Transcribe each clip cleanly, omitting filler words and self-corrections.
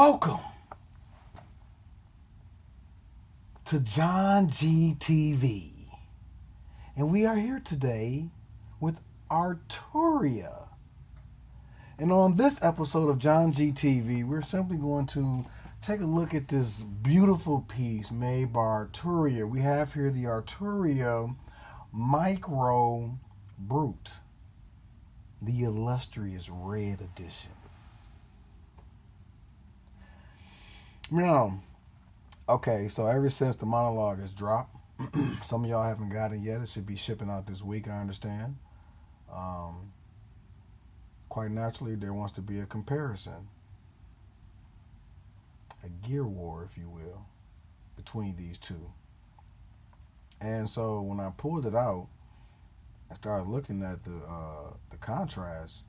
Welcome to JohnG TV. And we are here today with Arturia. And on this episode of JohnG TV, we're simply going to take a look at this beautiful piece made by Arturia. We have here the Arturia MicroBrute, the illustrious red edition. Now, okay, so ever since the monologue has dropped, some of y'all haven't got it yet. It should be shipping out this week, I understand. Quite naturally, there wants to be a comparison, a gear war, if you will, between these two. And so when I pulled it out, I started looking at the contrast.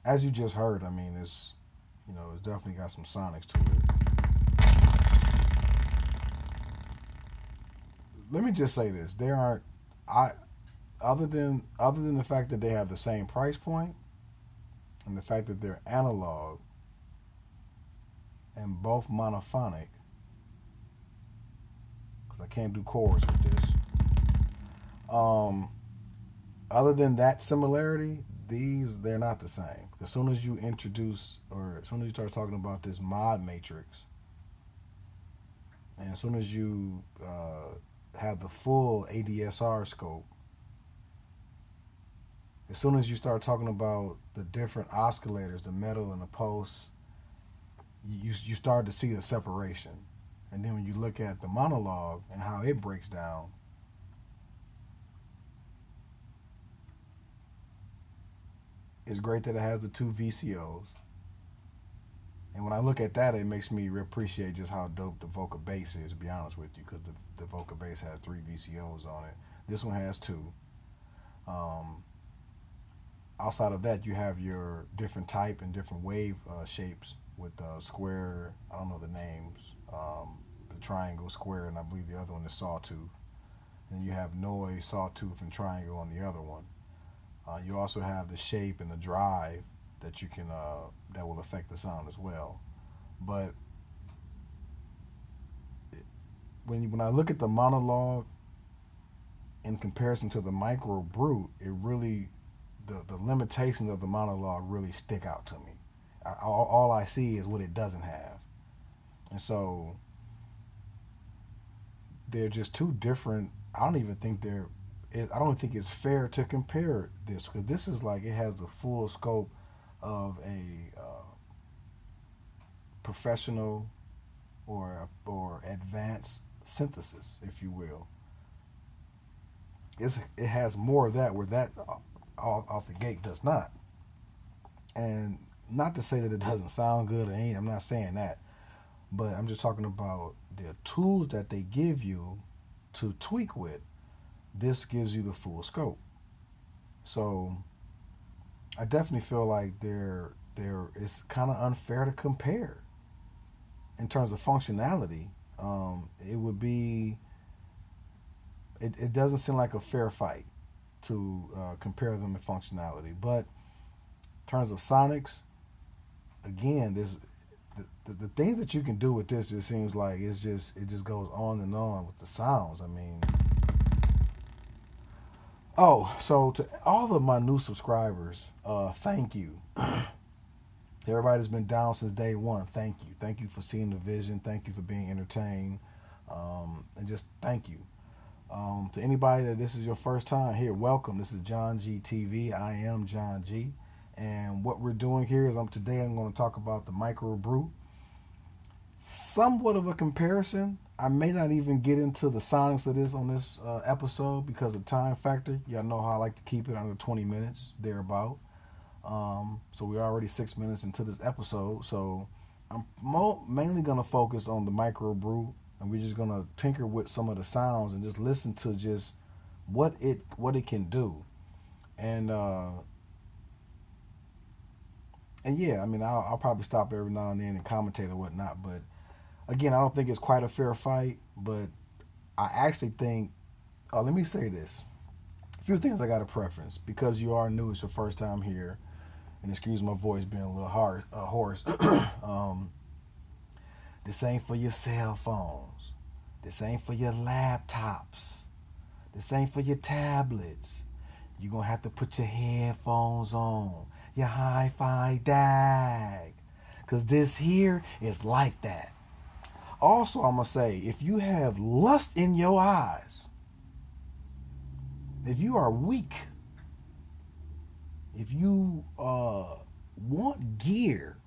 As you just heard, I mean, it's definitely got some sonics to it. Let me just say this: other than the fact that they have the same price point, and the fact that they're analog and both monophonic, because I can't do chords with this. Other than that similarity, they're not the same. As soon as you introduce, or as soon as you start talking about this mod matrix, and as soon as you have the full ADSR scope, as soon as you start talking about the different oscillators, the metal and the pulse, you start to see the separation. And then when you look at the monologue and how it breaks down, it's great that it has the two VCOs. And when I look at that, it makes me appreciate just how dope the vocal bass is, to be honest with you, because the vocal bass has 3 VCOs on it. This one has 2. Outside of that, you have your different type and different wave shapes with square, I don't know the names, the triangle, square, and I believe the other one is sawtooth. And you have noise, sawtooth, and triangle on the other one. You also have the shape and the drive that you can that will affect the sound as well. But when I look at the monologue in comparison to the MicroBrute, it really the limitations of the monologue really stick out to me. All I see is what it doesn't have, and so they're just two different. I don't think it's fair to compare this, because this is like it has the full scope of a professional or advanced synthesis, if you will. It has more of that, where that off the gate does not. And not to say that it doesn't sound good or anything, I'm not saying that, but I'm just talking about the tools that they give you to tweak with. This gives you the full scope. So I definitely feel like it's kind of unfair to compare in terms of functionality. It doesn't seem like a fair fight to compare them in functionality. But in terms of sonics, again, the things that you can do with this, it seems like it just goes on and on with the sounds. I mean, so to all of my new subscribers, thank you. Everybody's been down since day one. Thank you. Thank you for seeing the vision. Thank you for being entertained. And just thank you. To anybody that this is your first time here, welcome. This is JohnG TV. I am JohnG. And what we're doing here is today I'm going to talk about the MicroBrute. Somewhat of a comparison. I may not even get into the sonics of this on this episode because of time factor. Y'all know how I like to keep it under 20 minutes, thereabout. So we're already 6 minutes into this episode. So I'm mainly going to focus on the MicroBrute, and we're just going to tinker with some of the sounds and just listen to just what it can do. And yeah, I mean, I'll probably stop every now and then and commentate or whatnot. But again, I don't think it's quite a fair fight. But I actually think, let me say this. few things I got to preference. Because you are new, it's your first time here, and excuse my voice being a little hoarse. This ain't for your cell phones. This ain't for your laptops. This ain't for your tablets. You're going to have to put your headphones on, your hi-fi DAG, because this here is like that. Also, I'm going to say, if you have lust in your eyes, if you are weak, if you want gear,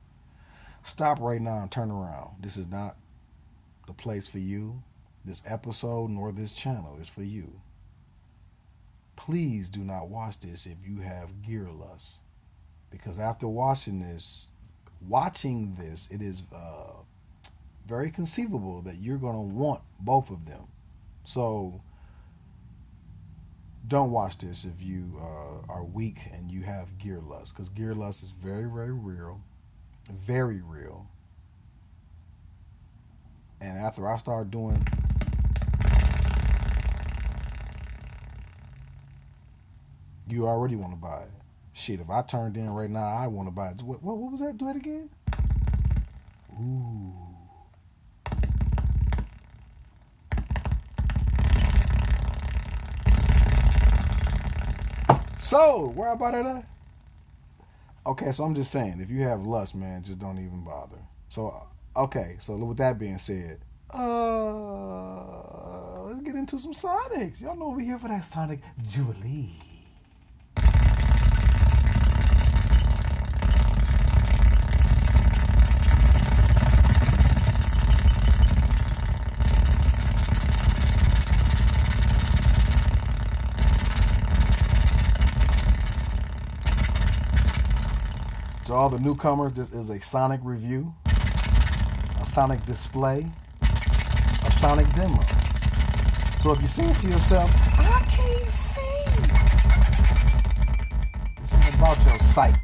stop right now and turn around. This is not the place for you. This episode nor this channel is for you. Please do not watch this if you have gear lust, because after watching this, it is very conceivable that you're going to want both of them. So don't watch this if you are weak and you have gear lust, because gear lust is very, very real. Very real. And after I start doing you already want to buy it. Shit, if I turned in right now, I want to buy it. What was that? Do it again? Ooh. So, where I bought it at? Okay, so I'm just saying, if you have lust, man, just don't even bother. So, okay, so with that being said, let's get into some Sonics. Y'all know we're here for that Sonic Jubilee. To all the newcomers, this is a Sonic review, a Sonic display, a Sonic demo. So if you're saying to yourself, I can't see, it's not about your sight.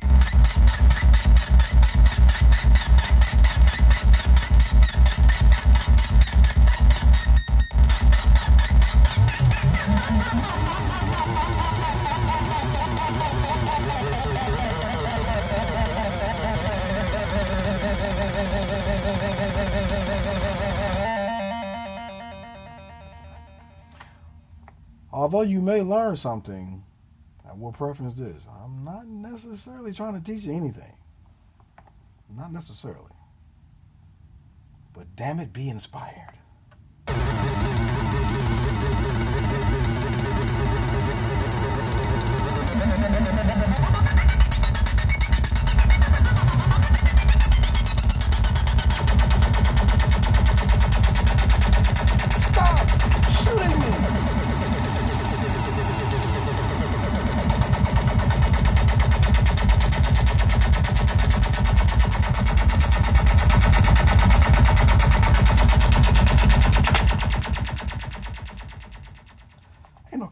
Although you may learn something, I will preference this. I'm not necessarily trying to teach you anything. Not necessarily. But damn it, be inspired. Stop shooting me!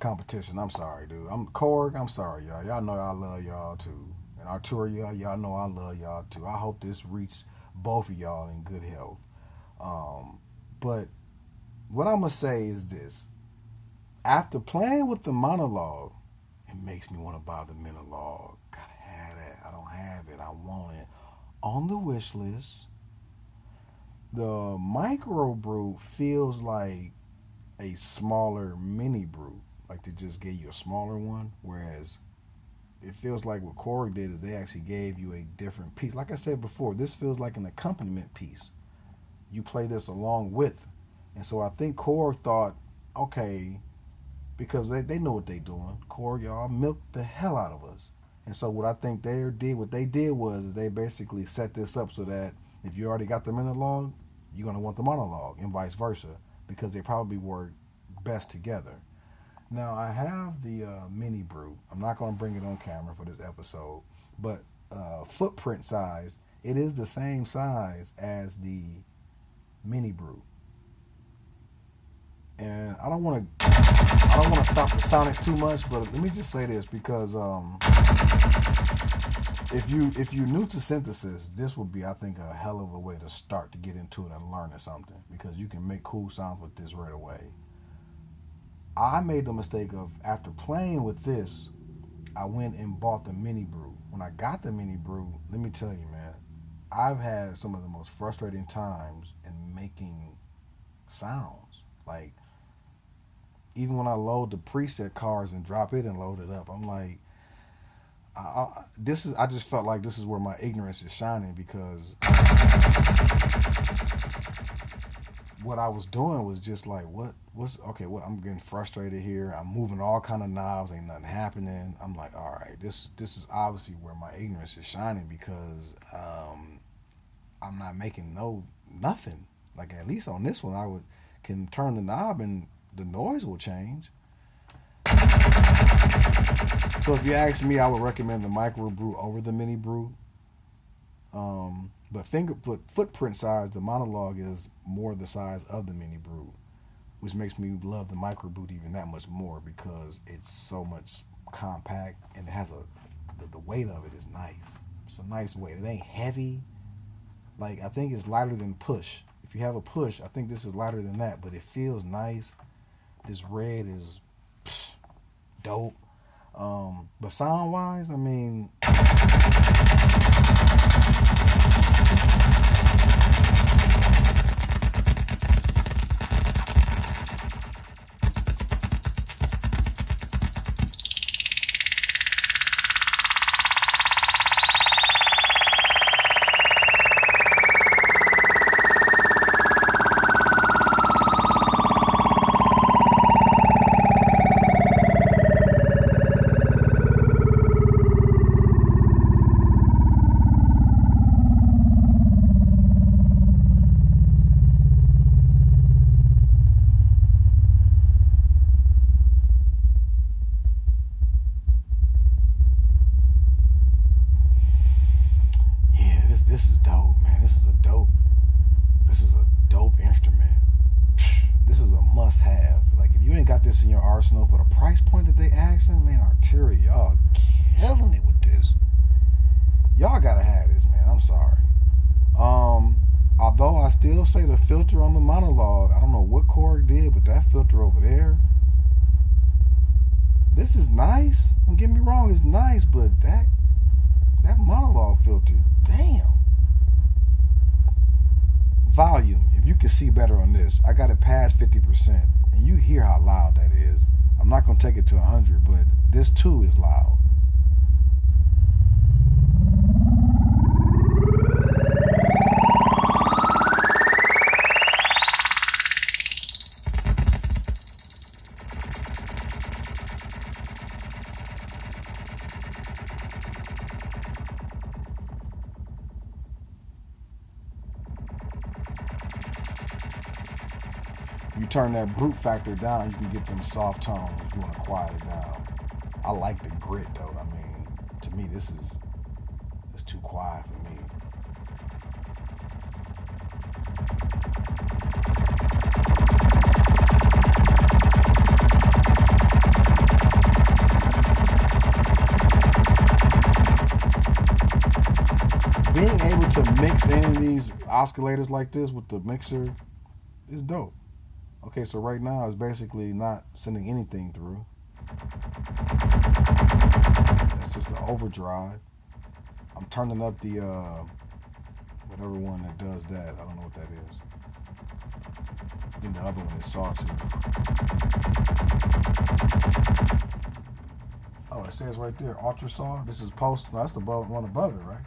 Competition. I'm sorry, dude. I'm Korg. I'm sorry, y'all. Y'all know I love y'all too. And Arturia, y'all know I love y'all too. I hope this reaches both of y'all in good health. But what I'm gonna say is this: after playing with the Monologue, it makes me want to buy the Monologue. Gotta have that. I don't have it. I want it on the wish list. The MicroBrute feels like a smaller mini brute. Like they just gave you a smaller one, whereas it feels like what Korg did is they actually gave you a different piece. Like I said before, this feels like an accompaniment piece. You play this along with. And so I think Korg thought, okay, because they know what they doing. Korg, y'all milked the hell out of us. And so what I think what they did was they basically set this up so that if you already got the Monologue, you're going to want the Monologue and vice versa, because they probably work best together. Now, I have the MicroBrute. I'm not going to bring it on camera for this episode, but footprint size, it is the same size as the MicroBrute. And I don't want to stop the Sonics too much, but let me just say this, because if you're new to synthesis, this would be, I think, a hell of a way to start to get into it and learning something, because you can make cool sounds with this right away. I made the mistake of, after playing with this, I went and bought the MicroBrute. When I got the MicroBrute, let me tell you, man, I've had some of the most frustrating times in making sounds. Like, even when I load the preset cards and drop it and load it up, I'm like, I just felt like this is where my ignorance is shining, because what I was doing was just like, I'm getting frustrated here. I'm moving all kind of knobs, ain't nothing happening. I'm like, all right, this is obviously where my ignorance is shining, because I'm not making nothing. Like, at least on this one, can turn the knob and the noise will change. So if you ask me, I would recommend the MicroBrute over the MicroBrute. But footprint size, the Monologue is more the size of the MicroBrute, which makes me love the MicroBrute even that much more, because it's so much compact, and it has the weight of it is nice. It's a nice weight. It ain't heavy. Like, I think it's lighter than Push. If you have a Push, I think this is lighter than that, but it feels nice. This red is dope. But sound wise, I mean, this is dope, man. This is a dope instrument. This is a must-have. Like, if you ain't got this in your arsenal for the price point that they asking, man, Arturia, y'all killing it with this. Y'all gotta have this, man. I'm sorry. Although I still say the filter on the Monologue, I don't know what Korg did, but that filter over there, this is nice. Don't get me wrong, it's nice, but that Monologue filter, damn. Volume, if you can see better on this, I got it past 50%, and you hear how loud that is. I'm not going to take it to 100, but this too is loud. You turn that brute factor down, you can get them soft tones if you want to quiet it down. I like the grit though. I mean, to me, it's too quiet for me. Being able to mix in these oscillators like this with the mixer is dope. Okay, so right now it's basically not sending anything through. That's just an overdrive. I'm turning up the whatever one that does that. I don't know what that is. I think the other one is sawtooth. Oh, it says right there, ultra saw. This is post. No, that's the one above it, right?